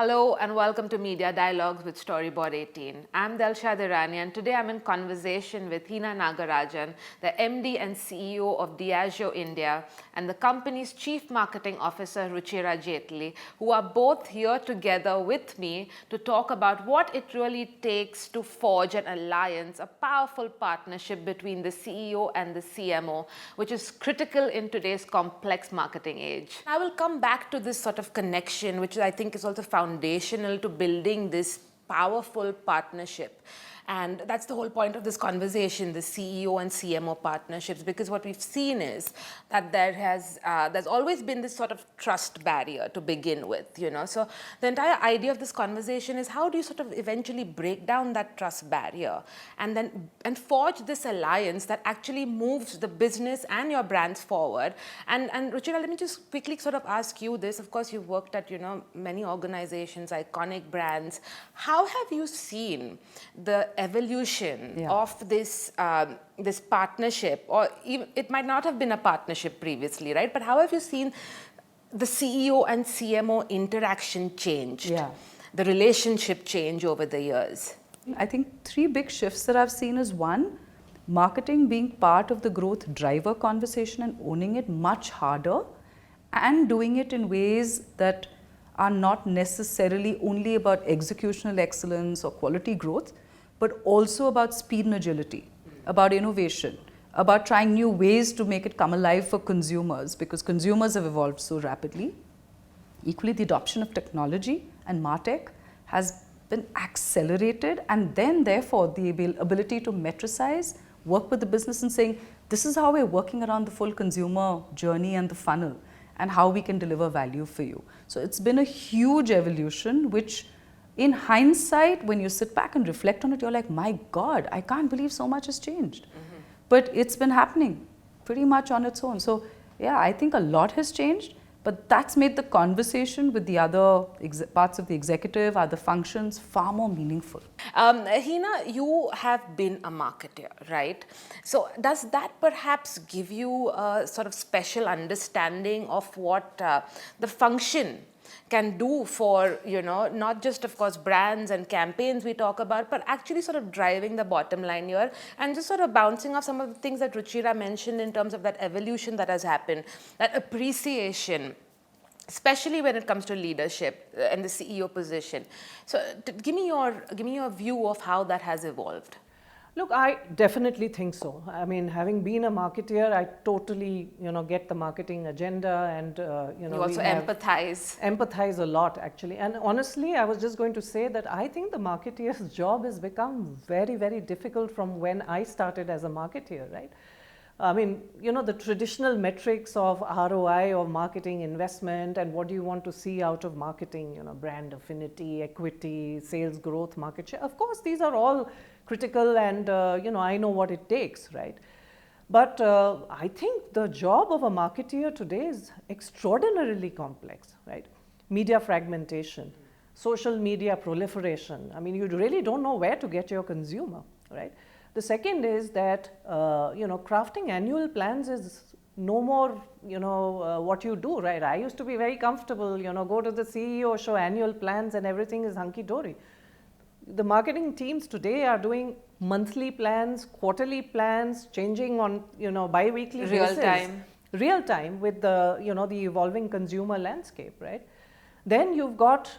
Hello and welcome to Media Dialogues with Storyboard18. I'm Delshad Irani and today I'm in conversation with Hina Nagarajan, the MD and CEO of Diageo India and the company's Chief Marketing Officer Ruchira Jaitly, who are both here together with me to talk about what it really takes to forge an alliance, a powerful partnership between the CEO and the CMO, which is critical in today's complex marketing age. I will come back to this sort of connection, which I think is also foundational to building this powerful partnership. And that's the whole point of this conversation, the CEO and CMO partnerships, because what we've seen is that there's always been this sort of trust barrier to begin with, So the entire idea of this conversation is how do you sort of eventually break down that trust barrier and forge this alliance that actually moves the business and your brands forward. And Ruchira, let me just quickly sort of ask you this. Of course, you've worked at, many organizations, iconic brands. How have you seen the evolution of this this partnership, or even, it might not have been a partnership previously, right? But how have you seen the CEO and CMO interaction change, the relationship change over the years? I think three big shifts that I've seen is one, marketing being part of the growth driver conversation and owning it much harder and doing it in ways that are not necessarily only about executional excellence or quality growth, but also about speed and agility, about innovation, about trying new ways to make it come alive for consumers, because consumers have evolved so rapidly. Equally, the adoption of technology and MarTech has been accelerated, and then therefore the ability to metricize, work with the business and saying, this is how we're working around the full consumer journey and the funnel and how we can deliver value for you. So it's been a huge evolution, which in hindsight, when you sit back and reflect on it, you're like, my God, I can't believe so much has changed. But it's been happening pretty much on its own. So yeah, I think a lot has changed, but that's made the conversation with the other parts of the executive, other functions, far more meaningful. Hina, you have been a marketer, right? So does that perhaps give you a sort of special understanding of what the function can do for, not just, of course, brands and campaigns we talk about, but actually sort of driving the bottom line here and just sort of bouncing off some of the things that Ruchira mentioned in terms of that evolution that has happened, that appreciation, especially when it comes to leadership and the CEO position. So give me your view of how that has evolved. Look, I definitely think so. I mean, having been a marketeer, I totally, get the marketing agenda and, You also empathize. Empathize a lot, actually. And honestly, I was just going to say that I think the marketeer's job has become very, very difficult from when I started as a marketeer, right? I mean, the traditional metrics of ROI of marketing investment and what do you want to see out of marketing, brand affinity, equity, sales growth, market share. Of course, these are all critical and, I know what it takes, right? But I think the job of a marketeer today is extraordinarily complex, right? Media fragmentation, social media proliferation. I mean, you really don't know where to get your consumer, right? The second is that, crafting annual plans is no more, what you do, right? I used to be very comfortable, go to the CEO, show annual plans and everything is hunky-dory. The marketing teams today are doing monthly plans, quarterly plans, changing on, bi-weekly basis. Real time with the, the evolving consumer landscape, right? Then you've got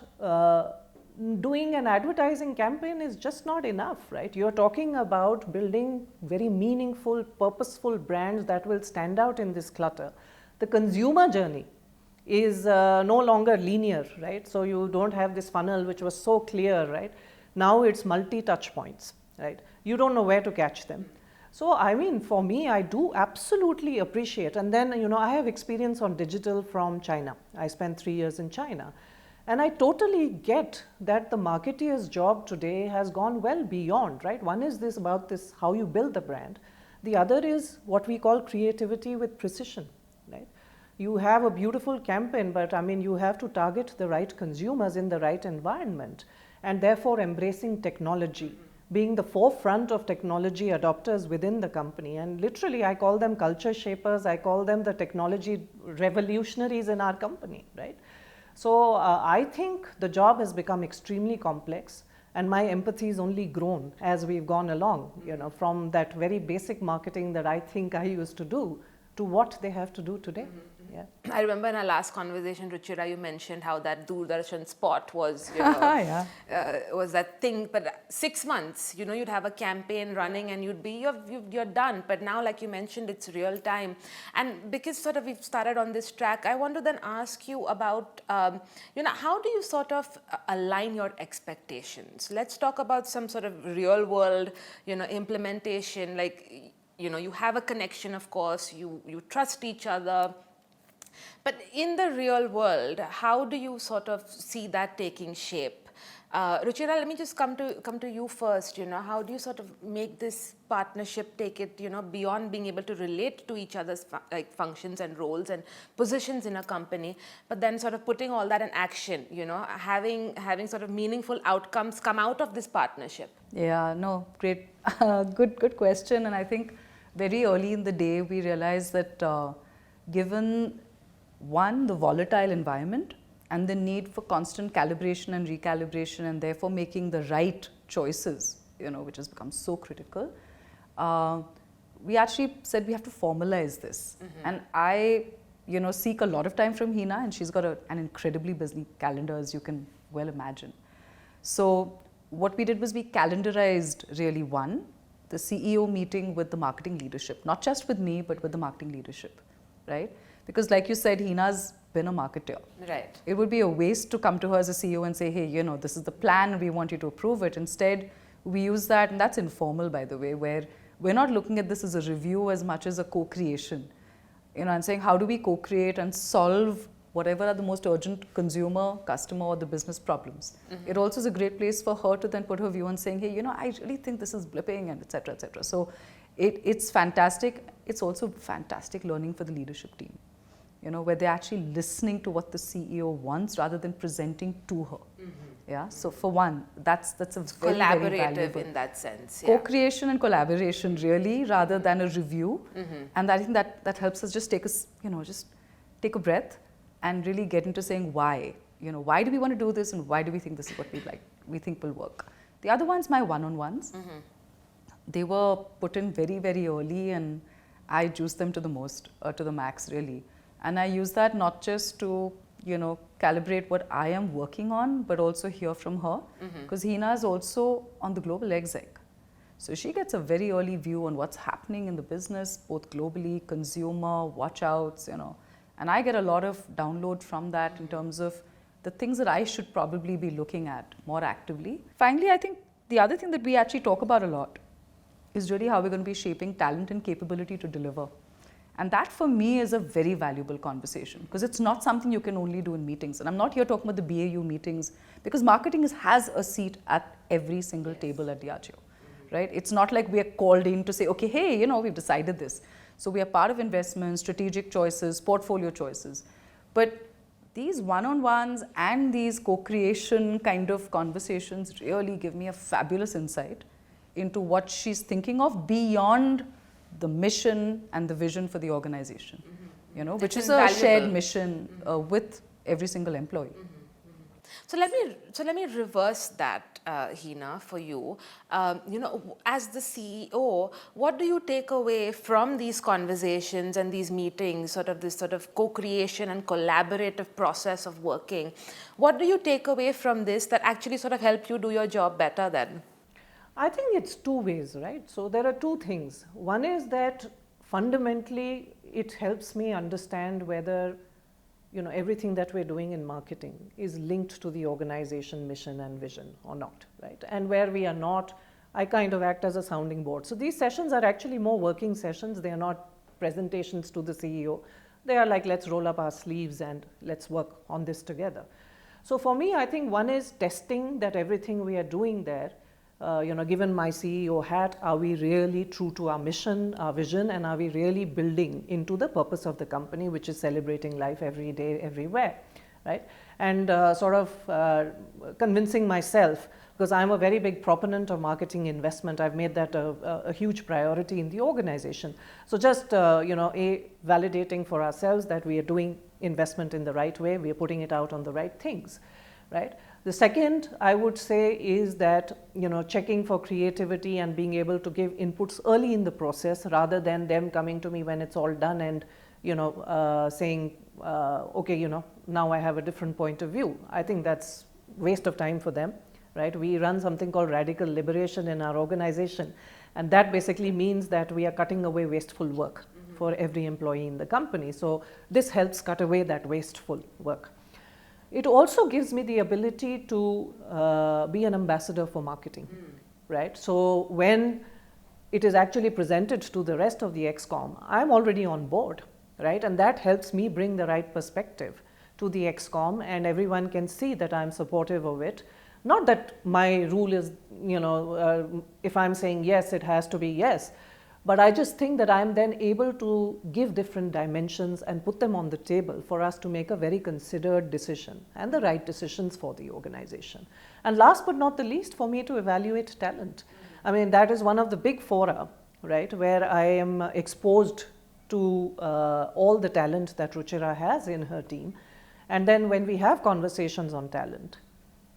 doing an advertising campaign is just not enough, right? You're talking about building very meaningful, purposeful brands that will stand out in this clutter. The consumer journey is no longer linear, right? So you don't have this funnel which was so clear, right? Now it's multi-touch points, right? You don't know where to catch them. So, I mean, for me, I do absolutely appreciate, and then, I have experience on digital from China. I spent 3 years in China. And I totally get that the marketeer's job today has gone well beyond, right? One is this about this, how you build the brand. The other is what we call creativity with precision, right? You have a beautiful campaign, but I mean, you have to target the right consumers in the right environment and therefore embracing technology, being the forefront of technology adopters within the company. And literally, I call them culture shapers. I call them the technology revolutionaries in our company, right? So I think the job has become extremely complex, and my empathy has only grown as we've gone along, you know, from that very basic marketing that I think I used to do to what they have to do today. Yeah. I remember in our last conversation, Ruchira, you mentioned how that Doordarshan spot was, you know, Yeah. was that thing. But 6 months, you know, you'd have a campaign running and you're done. But now, like you mentioned, it's real time. And because sort of we've started on this track, I want to then ask you about, you know, how do you sort of align your expectations? Let's talk about some sort of real world, you know, implementation. Like, you know, you have a connection, of course, you trust each other. But in the real world, how do you sort of see that taking shape? Ruchira, let me just come to you first. You know, how do you sort of make this partnership take it, you know, beyond being able to relate to each other's functions and roles and positions in a company, but then sort of putting all that in action, you know, having sort of meaningful outcomes come out of this partnership? Yeah, no, great, good question. And I think very early in the day we realized that given one, the volatile environment and the need for constant calibration and recalibration, and therefore making the right choices, you know, which has become so critical, we actually said we have to formalize this. And I, you know, seek a lot of time from Hina, and she's got an incredibly busy calendar, as you can well imagine. So what we did was we calendarized really the CEO meeting with the marketing leadership, not just with me, but with the marketing leadership, right? Because like you said, Hina's been a marketer. Right. It would be a waste to come to her as a CEO and say, hey, you know, this is the plan, we want you to approve it. Instead, we use that, and that's informal, by the way, where we're not looking at this as a review as much as a co-creation. You know, and saying, how do we co-create and solve whatever are the most urgent consumer, customer, or the business problems? It also is a great place for her to then put her view on saying, hey, you know, I really think this is blipping, and et cetera, et cetera. So it's fantastic. It's also fantastic learning for the leadership team, you know, where they're actually listening to what the CEO wants rather than presenting to her. Yeah. So for one, that's a very, Collaborative very valuable in that sense. Yeah. Co-creation and collaboration, really, rather than a review. And I think that helps us just take a breath and really get into saying why. You know, why do we want to do this, and why do we think this is what we think will work? The other one's my one-on-ones. They were put in very, very early, and I juiced them to the max, really. And I use that not just to, you know, calibrate what I am working on, but also hear from her. Because Hina is also on the global exec. So she gets a very early view on what's happening in the business, both globally, consumer, watch outs, you know. And I get a lot of download from that in terms of the things that I should probably be looking at more actively. Finally, I think the other thing that we actually talk about a lot is really how we're going to be shaping talent and capability to deliver. And that for me is a very valuable conversation, because it's not something you can only do in meetings. And I'm not here talking about the BAU meetings, because marketing has a seat at every single table at Diageo, right? It's not like we are called in to say, okay, hey, you know, we've decided this. So we are part of investments, strategic choices, portfolio choices. But these one-on-ones and these co-creation kind of conversations really give me a fabulous insight into what she's thinking of beyond the mission and the vision for the organization, you know, which is a shared mission with every single employee. So let me reverse that, Hina, for you. You know, as the CEO, what do you take away from these conversations and these meetings, sort of this sort of co-creation and collaborative process of working? What do you take away from this that actually sort of help you do your job better then? I think it's two ways, right? So there are two things. One is that fundamentally it helps me understand whether, you know, everything that we're doing in marketing is linked to the organization mission and vision or not, right? And where we are not, I kind of act as a sounding board. So these sessions are actually more working sessions. They are not presentations to the CEO. They are like, let's roll up our sleeves and let's work on this together. So for me, I think one is testing that everything we are doing there, you know, given my CEO hat, are we really true to our mission, our vision, and are we really building into the purpose of the company, which is celebrating life every day, everywhere, right? And sort of convincing myself, because I'm a very big proponent of marketing investment. I've made that a huge priority in the organization. So just, you know, validating for ourselves that we are doing investment in the right way, we are putting it out on the right things, right? The second, I would say, is that, checking for creativity and being able to give inputs early in the process rather than them coming to me when it's all done and, saying, okay, now I have a different point of view. I think that's waste of time for them, right? We run something called radical liberation in our organization, and that basically means that we are cutting away wasteful work for every employee in the company. So this helps cut away that wasteful work. It also gives me the ability to be an ambassador for marketing, right? So when it is actually presented to the rest of the ExCom, I'm already on board, right? And that helps me bring the right perspective to the ExCom, and everyone can see that I'm supportive of it. Not that my rule is, if I'm saying yes, it has to be yes. But I just think that I'm then able to give different dimensions and put them on the table for us to make a very considered decision and the right decisions for the organization. And last but not the least, for me to evaluate talent. I mean, that is one of the big fora, right, where I am exposed to all the talent that Ruchira has in her team. And then when we have conversations on talent,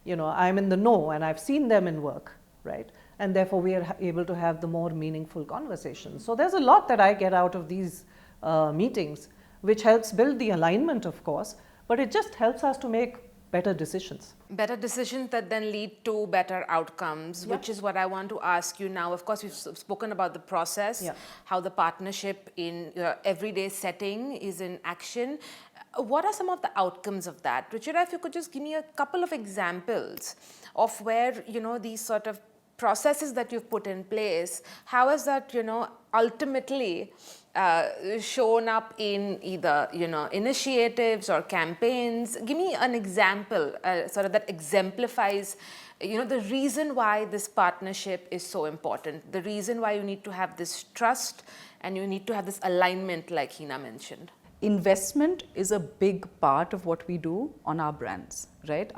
I'm in the know and I've seen them in work, right? And therefore we are able to have the more meaningful conversations. So there's a lot that I get out of these meetings, which helps build the alignment, of course, but it just helps us to make better decisions. Better decisions that then lead to better outcomes, which is what I want to ask you now. Of course, we've spoken about the process, how the partnership in everyday setting is in action. What are some of the outcomes of that? Ruchira, if you could just give me a couple of examples of where, these sort of processes that you've put in place, how has that, ultimately shown up in either, initiatives or campaigns? Give me an example sort of that exemplifies, the reason why this partnership is so important, the reason why you need to have this trust and you need to have this alignment like Hina mentioned. Investment is a big part of what we do on our brands, right?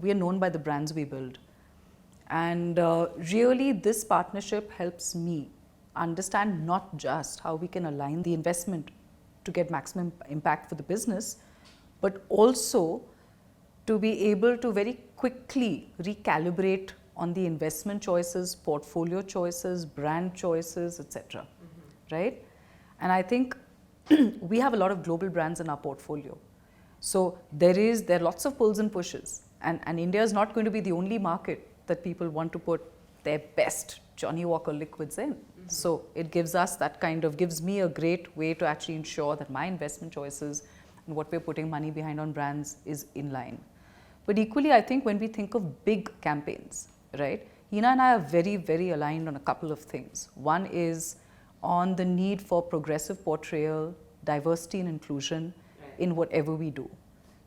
We are known by the brands we build. And really this partnership helps me understand not just how we can align the investment to get maximum impact for the business, but also to be able to very quickly recalibrate on the investment choices, portfolio choices, brand choices, etc. Right? And I think we have a lot of global brands in our portfolio. So there are lots of pulls and pushes, and India is not going to be the only market that people want to put their best Johnnie Walker liquids in. So it gives me a great way to actually ensure that my investment choices and what we're putting money behind on brands is in line. But equally, I think when we think of big campaigns, right, Hina and I are very, very aligned on a couple of things. One is on the need for progressive portrayal, diversity and inclusion in whatever we do.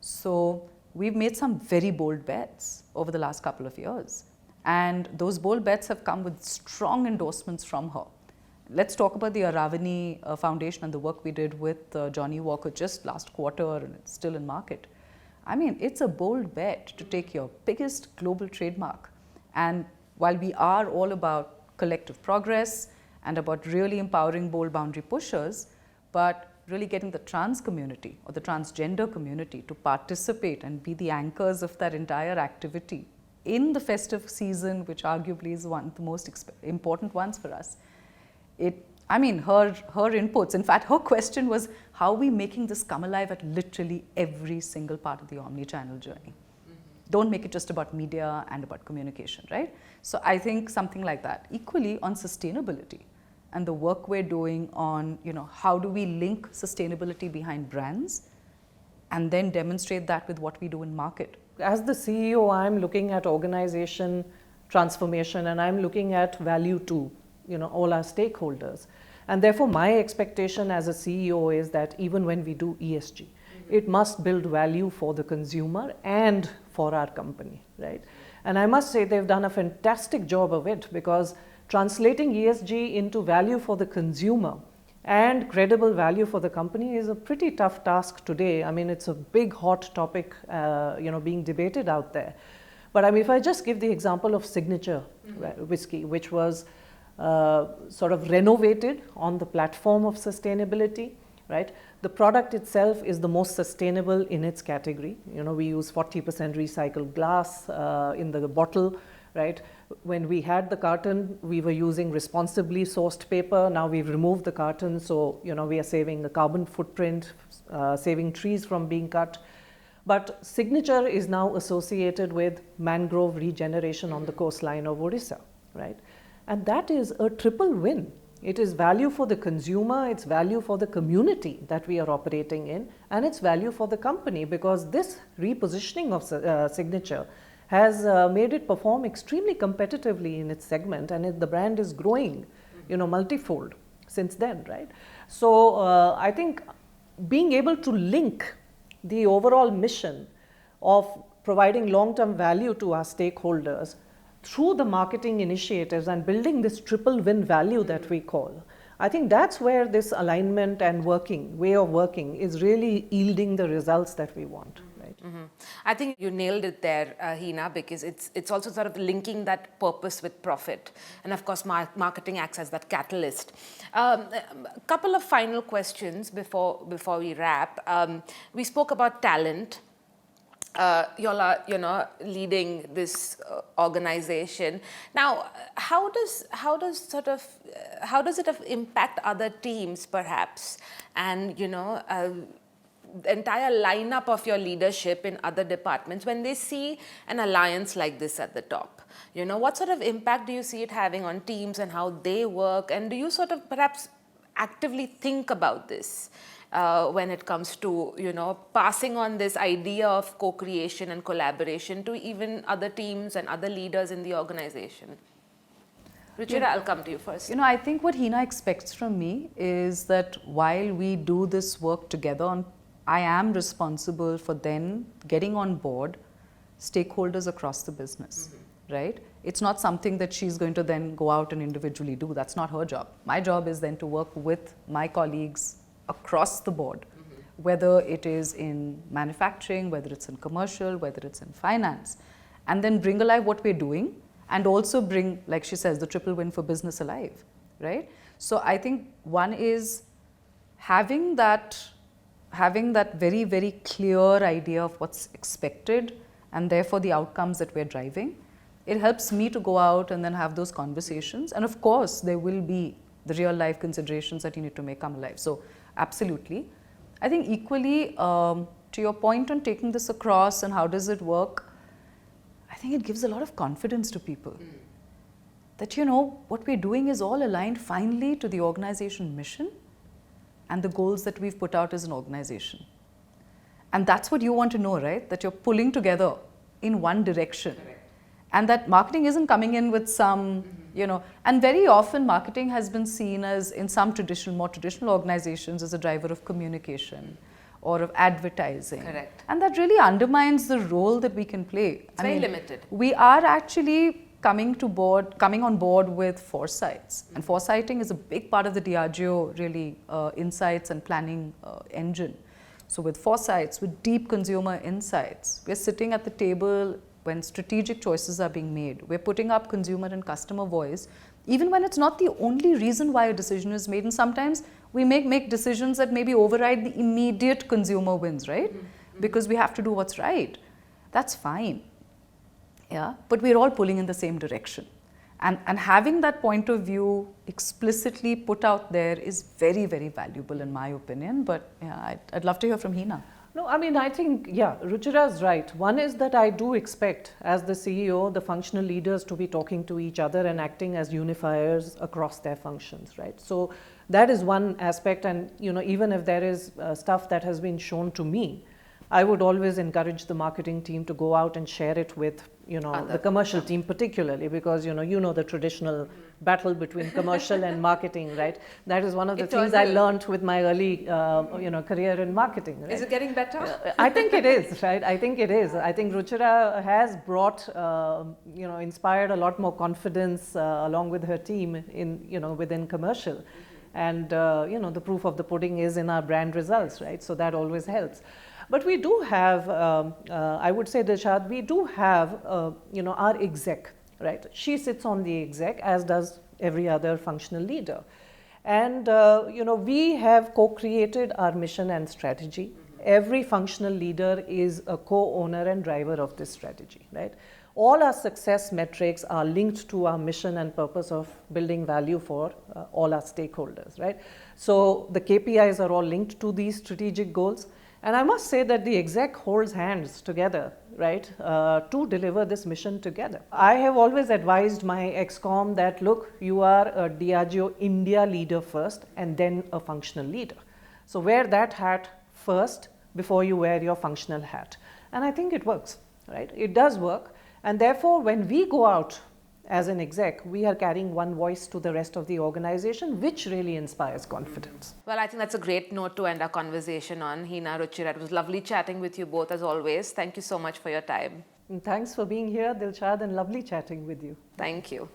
So we've made some very bold bets over the last couple of years. And those bold bets have come with strong endorsements from her. Let's talk about the Aravani Foundation and the work we did with Johnnie Walker just last quarter, and it's still in market. I mean, it's a bold bet to take your biggest global trademark. And while we are all about collective progress and about really empowering bold boundary pushers, but really getting the trans community or the transgender community to participate and be the anchors of that entire activity in the festive season, which arguably is one of the most important ones for us. Her inputs, in fact, her question was, how are we making this come alive at literally every single part of the omni-channel journey? Don't make it just about media and about communication, right? So I think something like that. Equally on sustainability and the work we're doing on, how do we link sustainability behind brands and then demonstrate that with what we do in market. As the CEO, I'm looking at organization transformation and I'm looking at value to, all our stakeholders. And therefore, my expectation as a CEO is that even when we do ESG, it must build value for the consumer and for our company, right? And I must say they've done a fantastic job of it, because translating ESG into value for the consumer and credible value for the company is a pretty tough task today. I mean, it's a big hot topic, being debated out there. But I mean, if I just give the example of Signature whiskey, which was sort of renovated on the platform of sustainability, right? The product itself is the most sustainable in its category. You know, we use 40% recycled glass in the bottle, right? When we had the carton, we were using responsibly sourced paper. Now we've removed the carton, so you know we are saving the carbon footprint, saving trees from being cut. But signature is now associated with mangrove regeneration on the coastline of Odisha, right? And that is a triple win. It is value for the consumer, it's value for the community that we are operating in, and it's value for the company, because this repositioning of signature has made it perform extremely competitively in its segment, and the brand is growing, you know, multifold since then, right? So I think being able to link the overall mission of providing long-term value to our stakeholders through the marketing initiatives and building this triple win value that we call, I think that's where this alignment and way of working is really yielding the results that we want. I think you nailed it there, Hina, because it's also sort of linking that purpose with profit. And of course, marketing acts as that catalyst. A couple of final questions before we wrap. We spoke about talent. Y'all are, you know, leading this organization. Now, how does it impact other teams, perhaps, and you know, the entire lineup of your leadership in other departments when they see an alliance like this at the top? You know, what sort of impact do you see it having on teams and how they work? And do you sort of perhaps actively think about this when it comes to, you know, passing on this idea of co-creation and collaboration to even other teams and other leaders in the organization? Ruchira, I'll come to you first. You know, I think what Hina expects from me is that while we do this work together, I am responsible for then getting on board stakeholders across the business, right? It's not something that she's going to then go out and individually do. That's not her job. My job is then to work with my colleagues across the board, whether it is in manufacturing, whether it's in commercial, whether it's in finance, and then bring alive what we're doing, and also bring, like she says, the triple win for business alive, right? So I think one is having that very, very clear idea of what's expected and therefore the outcomes that we're driving. It helps me to go out and then have those conversations. And of course, there will be the real life considerations that you need to make come alive. So absolutely. I think equally, to your point on taking this across and how does it work, I think it gives a lot of confidence to people. That, you know, what we're doing is all aligned finally to the organization mission and the goals that we've put out as an organization. And that's what you want to know, right? That you're pulling together in one direction. Correct. And that marketing isn't coming in with some, you know, and very often marketing has been seen as, in some more traditional organizations, as a driver of communication or of advertising. Correct. And that really undermines the role that we can play. It's very limited. We are actually coming on board with foresights. And foresighting is a big part of the Diageo really insights and planning engine. So with foresights, with deep consumer insights, we're sitting at the table when strategic choices are being made. We're putting up consumer and customer voice, even when it's not the only reason why a decision is made. And sometimes we make decisions that maybe override the immediate consumer wins, right? Because we have to do what's right. That's fine. Yeah, but we're all pulling in the same direction. And having that point of view explicitly put out there is very, very valuable in my opinion. But yeah, I'd love to hear from Hina. No, I mean, I think, yeah, Ruchira's right. One is that I do expect, as the CEO, the functional leaders to be talking to each other and acting as unifiers across their functions, right? So that is one aspect. And, you know, even if there is stuff that has been shown to me, I would always encourage the marketing team to go out and share it with, you know, the commercial team particularly, because, you know the traditional battle between commercial and marketing, right? That is one of the things I learned with my early, career in marketing. Right? Is it getting better? I think it is, right? I think it is. I think Ruchira has brought, inspired a lot more confidence along with her team in, within commercial. And, the proof of the pudding is in our brand results, right? So that always helps. But we do have, I would say, Delshad, we do have, our exec, right? She sits on the exec, as does every other functional leader. And we have co-created our mission and strategy. Every functional leader is a co-owner and driver of this strategy, right? All our success metrics are linked to our mission and purpose of building value for all our stakeholders, right? So the KPIs are all linked to these strategic goals. And I must say that the exec holds hands together, right, to deliver this mission together. I have always advised my ex-com that, look, you are a Diageo India leader first and then a functional leader. So wear that hat first before you wear your functional hat. And I think it works, right? It does work. And therefore, when we go out as an exec, we are carrying one voice to the rest of the organization, which really inspires confidence. Well, I think that's a great note to end our conversation on. Hina, Ruchira, it was lovely chatting with you both as always. Thank you so much for your time. And thanks for being here, Delshad, and lovely chatting with you. Thank you.